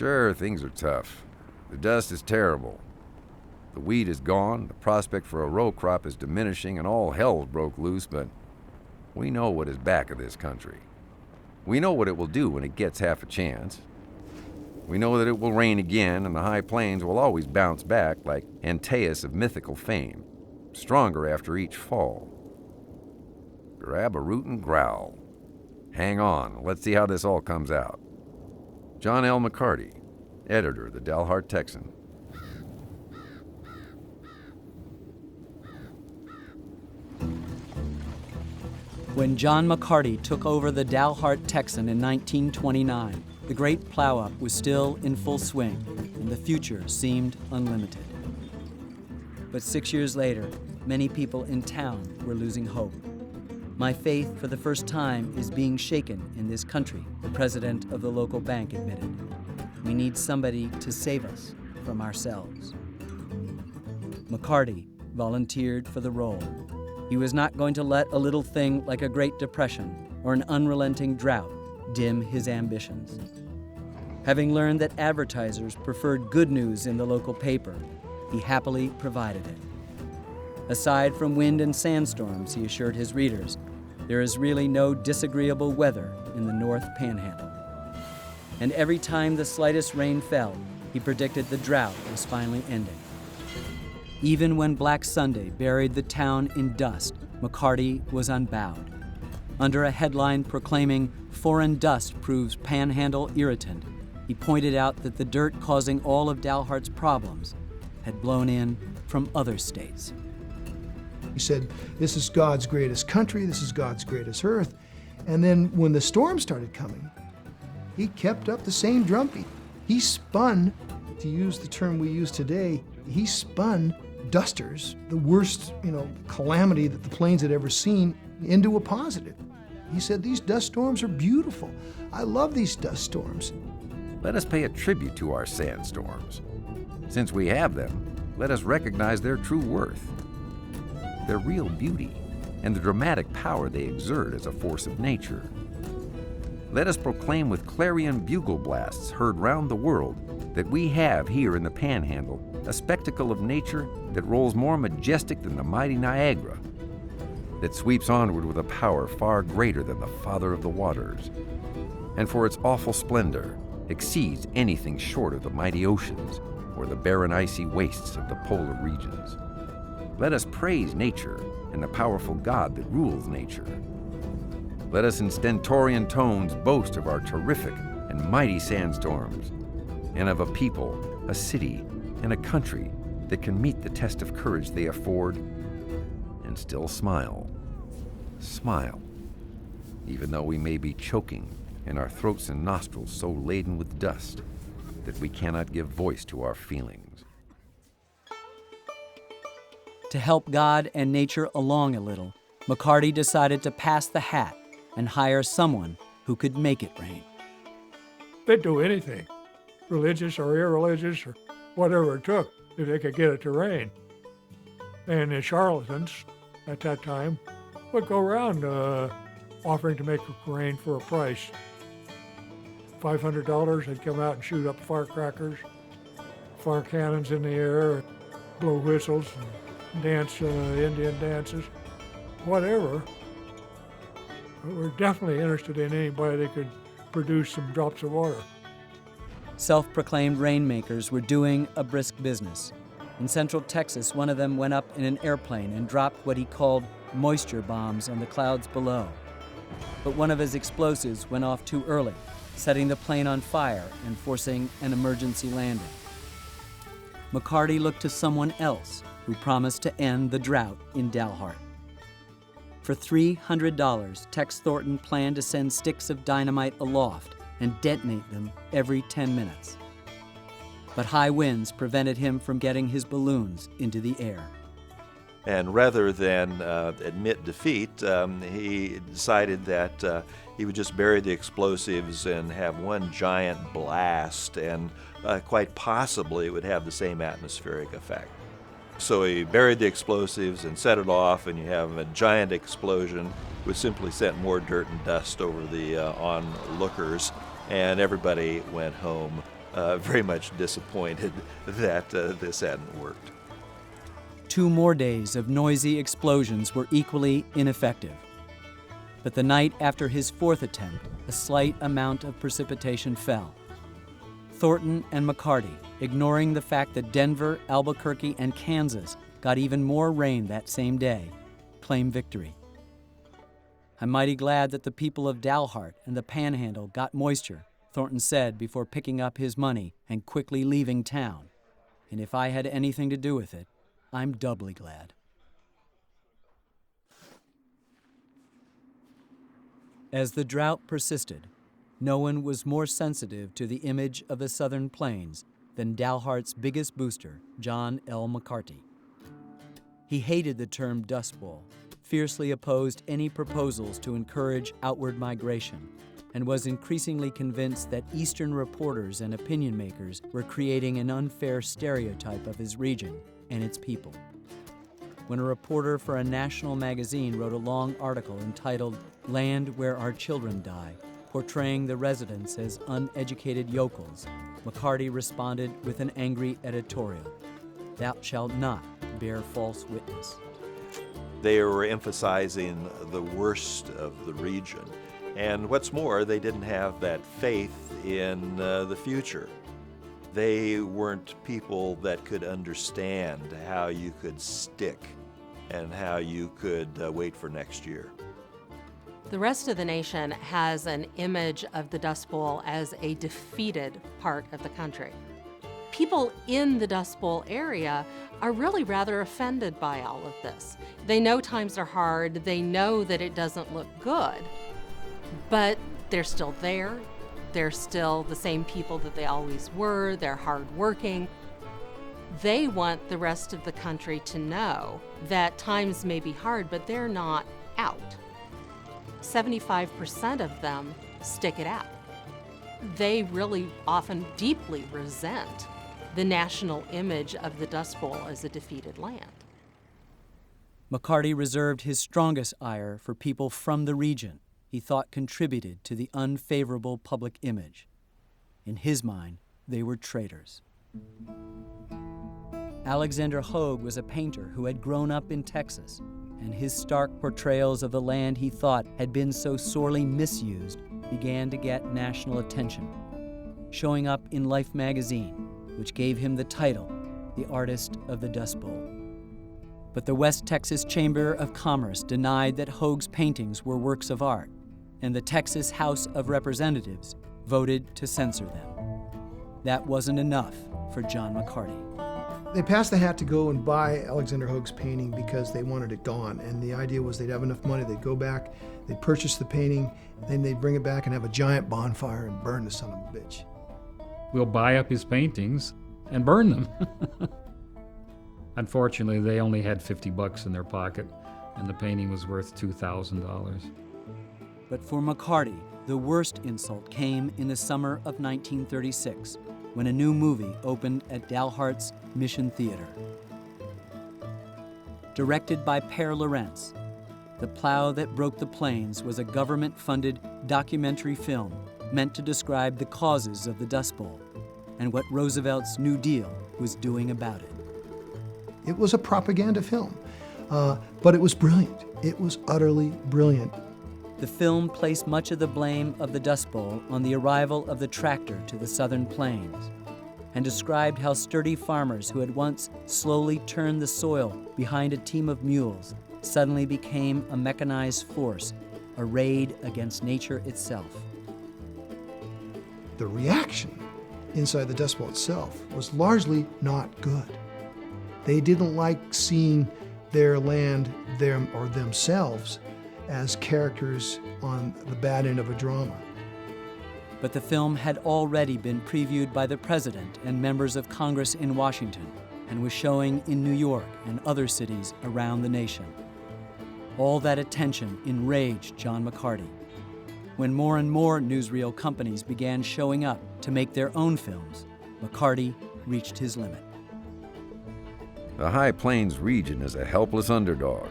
Sure, things are tough. The dust is terrible. The wheat is gone, the prospect for a row crop is diminishing, and all hell's broke loose, but we know what is back of this country. We know what it will do when it gets half a chance. We know that it will rain again, and the high plains will always bounce back like Antaeus of mythical fame, stronger after each fall. Grab a root and growl. Hang on, let's see how this all comes out. John L. McCarty, editor of the Dalhart Texan. When John McCarty took over the Dalhart Texan in 1929, the great Plow-Up was still in full swing, and the future seemed unlimited. But 6 years later, many people in town were losing hope. My faith for the first time is being shaken in this country, the president of the local bank admitted. We need somebody to save us from ourselves. McCarty volunteered for the role. He was not going to let a little thing like a Great Depression or an unrelenting drought dim his ambitions. Having learned that advertisers preferred good news in the local paper, he happily provided it. Aside from wind and sandstorms, he assured his readers, there is really no disagreeable weather in the North Panhandle. And every time the slightest rain fell, he predicted the drought was finally ending. Even when Black Sunday buried the town in dust, McCarty was unbowed. Under a headline proclaiming, "Foreign dust proves panhandle irritant," he pointed out that the dirt causing all of Dalhart's problems had blown in from other states. He said, this is God's greatest country, this is God's greatest earth. And then when the storm started coming, he kept up the same drumbeat. He spun, to use the term we use today, he spun dusters, the worst, calamity that the plains had ever seen, into a positive. He said, these dust storms are beautiful. I love these dust storms. Let us pay a tribute to our sandstorms. Since we have them, let us recognize their true worth, their real beauty, and the dramatic power they exert as a force of nature. Let us proclaim with clarion bugle blasts heard round the world that we have here in the Panhandle a spectacle of nature that rolls more majestic than the mighty Niagara, that sweeps onward with a power far greater than the Father of the waters, and for its awful splendor exceeds anything short of the mighty oceans or the barren icy wastes of the polar regions. Let us praise nature and the powerful God that rules nature. Let us in stentorian tones boast of our terrific and mighty sandstorms, and of a people, a city, and a country that can meet the test of courage they afford and still smile. Smile, even though we may be choking and our throats and nostrils so laden with dust that we cannot give voice to our feelings. To help God and nature along a little, McCarty decided to pass the hat and hire someone who could make it rain. They'd do anything, religious or irreligious or whatever it took, if they could get it to rain. And the charlatans at that time would go around offering to make it rain for a price. $500, they'd come out and shoot up firecrackers, fire cannons in the air, blow whistles, and dance Indian dances, whatever. But we're definitely interested in anybody that could produce some drops of water. Self-proclaimed rainmakers were doing a brisk business. In Central Texas, one of them went up in an airplane and dropped what he called moisture bombs on the clouds below. But one of his explosives went off too early, setting the plane on fire and forcing an emergency landing. McCarty looked to someone else who promised to end the drought in Dalhart. For $300, Tex Thornton planned to send sticks of dynamite aloft and detonate them every 10 minutes. But high winds prevented him from getting his balloons into the air. And rather than admit defeat, he decided that he would just bury the explosives and have one giant blast, and quite possibly it would have the same atmospheric effect. So he buried the explosives and set it off, and you have a giant explosion, which simply sent more dirt and dust over the onlookers, and everybody went home very much disappointed that this hadn't worked. 2 more days of noisy explosions were equally ineffective. But the night after his 4th attempt, a slight amount of precipitation fell. Thornton and McCarty, ignoring the fact that Denver, Albuquerque, and Kansas got even more rain that same day, claimed victory. "I'm mighty glad that the people of Dalhart and the Panhandle got moisture," Thornton said before picking up his money and quickly leaving town. "And if I had anything to do with it, I'm doubly glad." As the drought persisted, no one was more sensitive to the image of the Southern Plains than Dalhart's biggest booster, John L. McCarty. He hated the term Dust Bowl, fiercely opposed any proposals to encourage outward migration, and was increasingly convinced that Eastern reporters and opinion makers were creating an unfair stereotype of his region and its people. When a reporter for a national magazine wrote a long article entitled "Land Where Our Children Die," portraying the residents as uneducated yokels, McCarty responded with an angry editorial: "Thou shalt not bear false witness." They were emphasizing the worst of the region. And what's more, they didn't have that faith in the future. They weren't people that could understand how you could stick and how you could wait for next year. The rest of the nation has an image of the Dust Bowl as a defeated part of the country. People in the Dust Bowl area are really rather offended by all of this. They know times are hard, they know that it doesn't look good, but they're still there. They're still the same people that they always were. They're hardworking. They want the rest of the country to know that times may be hard, but they're not out. 75% of them stick it out. They really often deeply resent the national image of the Dust Bowl as a defeated land. McCarty reserved his strongest ire for people from the region he thought contributed to the unfavorable public image. In his mind, they were traitors. Alexander Hogue was a painter who had grown up in Texas, and his stark portrayals of the land he thought had been so sorely misused began to get national attention, showing up in Life magazine, which gave him the title, the Artist of the Dust Bowl. But the West Texas Chamber of Commerce denied that Hogue's paintings were works of art, and the Texas House of Representatives voted to censor them. That wasn't enough for John McCarty. They passed the hat to go and buy Alexander Hogue's painting because they wanted it gone. And the idea was they'd have enough money, they'd go back, they'd purchase the painting, then they'd bring it back and have a giant bonfire and burn the son of a bitch. We'll buy up his paintings and burn them. Unfortunately, they only had $50 in their pocket, and the painting was worth $2,000. But for McCarty, the worst insult came in the summer of 1936, when a new movie opened at Dalhart's Mission Theater. Directed by Pere Lorentz, The Plow That Broke the Plains was a government-funded documentary film meant to describe the causes of the Dust Bowl and what Roosevelt's New Deal was doing about it. It was a propaganda film, but it was brilliant. It was utterly brilliant. The film placed much of the blame of the Dust Bowl on the arrival of the tractor to the Southern Plains, and described how sturdy farmers who had once slowly turned the soil behind a team of mules suddenly became a mechanized force arrayed against nature itself. The reaction inside the Dust Bowl itself was largely not good. They didn't like seeing their land, or themselves, as characters on the bad end of a drama. But the film had already been previewed by the president and members of Congress in Washington, and was showing in New York and other cities around the nation. All that attention enraged John McCarty. When more and more newsreel companies began showing up to make their own films, McCarty reached his limit. The High Plains region is a helpless underdog,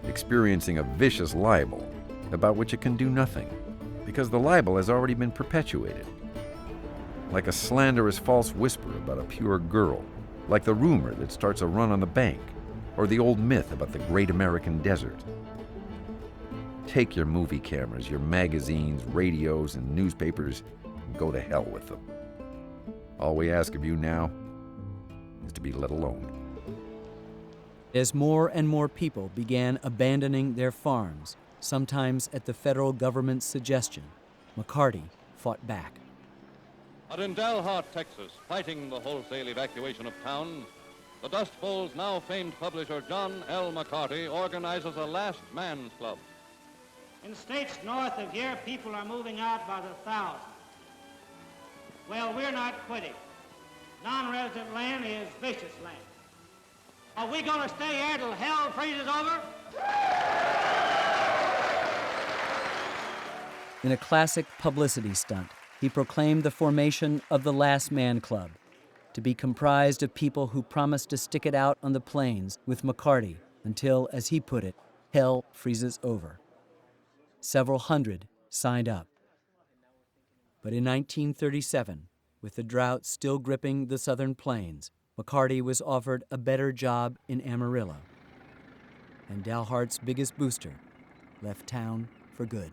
experiencing a vicious libel about which it can do nothing, because the libel has already been perpetuated. like a slanderous false whisper about a pure girl, like the rumor that starts a run on the bank, or the old myth about the great American desert. Take your movie cameras, your magazines, radios, and newspapers, and go to hell with them. All we ask of you now is to be let alone. As more and more people began abandoning their farms, sometimes at the federal government's suggestion, McCarty fought back. But in Dalhart, Texas, fighting the wholesale evacuation of town, the Dust Bowl's now famed publisher John L. McCarty organizes a last man's club. In states north of here, people are moving out by the thousands. Well, we're not quitting. Non-resident land is vicious land. Are we going to stay here till hell freezes over? In a classic publicity stunt, he proclaimed the formation of the Last Man Club, to be comprised of people who promised to stick it out on the plains with McCarty until, as he put it, hell freezes over. Several hundred signed up. But in 1937, with the drought still gripping the southern plains, McCarty was offered a better job in Amarillo, and Dalhart's biggest booster left town for good.